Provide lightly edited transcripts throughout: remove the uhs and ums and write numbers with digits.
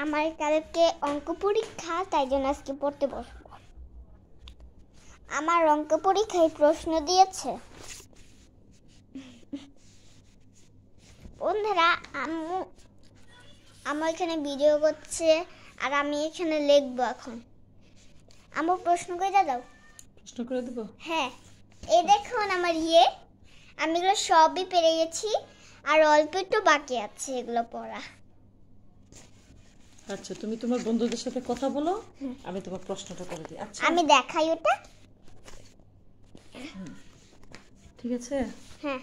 আমার কালকে অঙ্ক পরীক্ষা, তাই জন্য আজকে পড়তে বসবো। আমার অঙ্ক পরীক্ষায় প্রশ্ন দিয়েছে। বন্ধুরা, আম্মু এখানে ভিডিও করছে আর আমি এখানে লিখবো। এখন আম্মু প্রশ্ন করে দাও। প্রশ্ন করে দেবো? হ্যাঁ, এই দেখুন আমার আমি এগুলো সবই পেরে গেছি, আর অল্প একটু বাকি আছে এগুলো পড়া। আচ্ছা, তুমি তোমার বন্ধুদের সাথে কথা বলো, আমি তোমার প্রশ্নটা করে দিই। আচ্ছা, আমি দেখাই ওটা। ঠিক আছে। হ্যাঁ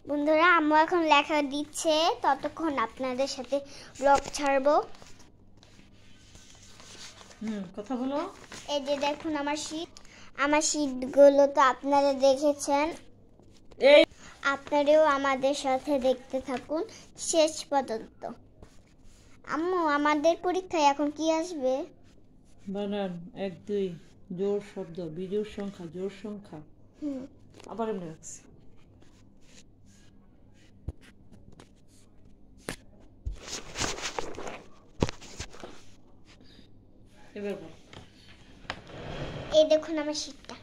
বন্ধুরা, আম্মু এখন লেখা দিচ্ছে, ততক্ষণ আপনাদের সাথে ব্লগ ছাড়বো। কথা বলো। এই যে দেখুন আমার শীটগুলো তো আপনারা দেখেছেন, আপনারাও আমাদের সাথে দেখতে থাকুন শেষ পর্যন্ত। আম্মু, আমাদের পরীক্ষায় এখন কি আসবে? বানান 1 2 জোর শব্দ, বিজোড় সংখ্যা, জোড় সংখ্যা। আবার এমনি রাখছি। এবার বল। এই দেখুন আমার শীটটা।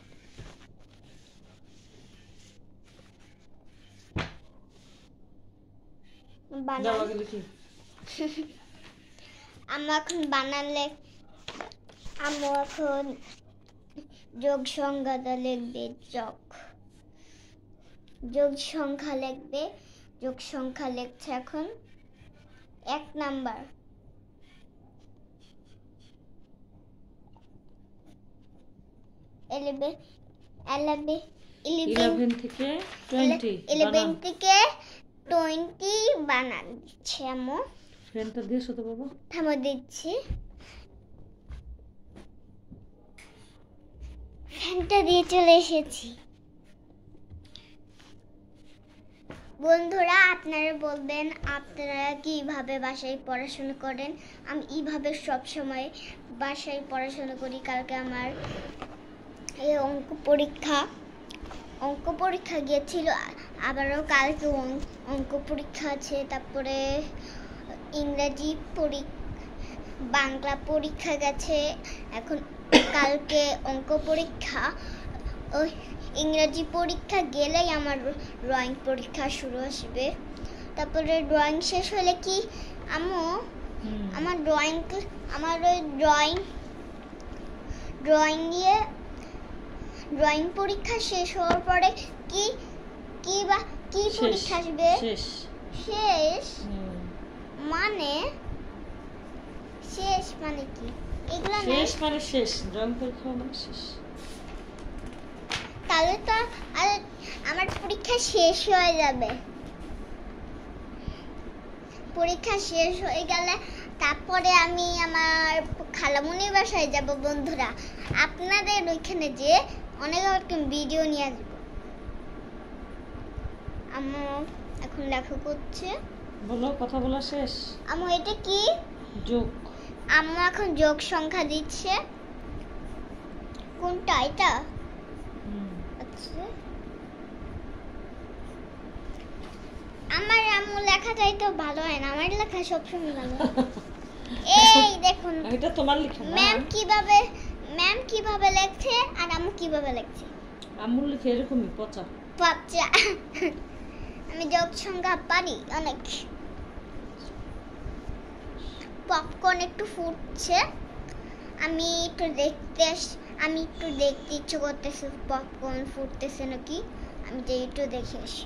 আম্মু এখন বানালে, আম্মু এখন যোগ সংখ্যাটা লিখবে। যোগ সংখ্যা লিখবে। যোগ সংখ্যা লিখছে এখন 1 নাম্বার। 11 থেকে 20 বানান দিচ্ছে আম্মু। ফ্যানটা দিয়েছো তো বাবা? থামো দিচ্ছি। ফ্যানটা দিয়ে চলে এসেছি। বন্ধুরা, আপনারা বলবেন আপনারা কিভাবে বাসায় পড়াশোনা করেন। আমি এইভাবে সব সময় বাসায় পড়াশোনা করি। কালকে আমার এই অঙ্ক পরীক্ষা গিয়েছিল, আবারও কালকে অঙ্ক পরীক্ষা আছে। তারপরে ইংরেজি বাংলা পরীক্ষা গেছে। এখন কালকে অঙ্ক পরীক্ষা, ওই ইংরেজি পরীক্ষা গেলেই আমার ড্রয়িং পরীক্ষা শুরু আসবে। তারপরে ড্রয়িং শেষ হলে কি আম্মু, আমার ড্রয়িং পরীক্ষা শেষ হওয়ার পরে কি পরীক্ষা আসবে? শেষ মানে কি? এগুলো শেষ মানে শেষ, ড্রয়িং পরীক্ষা মানে শেষ। তাহলে তো আমার পরীক্ষা শেষ হয়ে যাবে। পরীক্ষা শেষ হয়ে গেলে তারপরে আমি আমার খালামুনির বাসায় যাব। বন্ধুরা, আপনাদের ওইখানে যে অনেক ভিডিও নিয়ে আসবো। আম্মু এখন লেখা করছে। বলো, কথা বলা শেষ? আম্মু, এটা কি? যোগ। আম্মু এখন যোগ সংখ্যা দিচ্ছে। কোনটা? এটা? আচ্ছা, আমার আম্মু লেখাটাই তো ভালো হয় না, আমার লেখা সবসময় ভালো। এই দেখুন, এটা তোমার লেখা না? ম্যাম কিভাবে লেখছে আর আম্মু কিভাবে লেখছে। আম্মু লেখে এরকমই পচা। আমি যোগ সংখ্যা পারি অনেক। পপকর্ন একটু ফুটছে, আমি একটু দেখতে ইচ্ছে করতেছে পপকর্ন ফুটতেছে নাকি। আমি যে একটু দেখে আসি।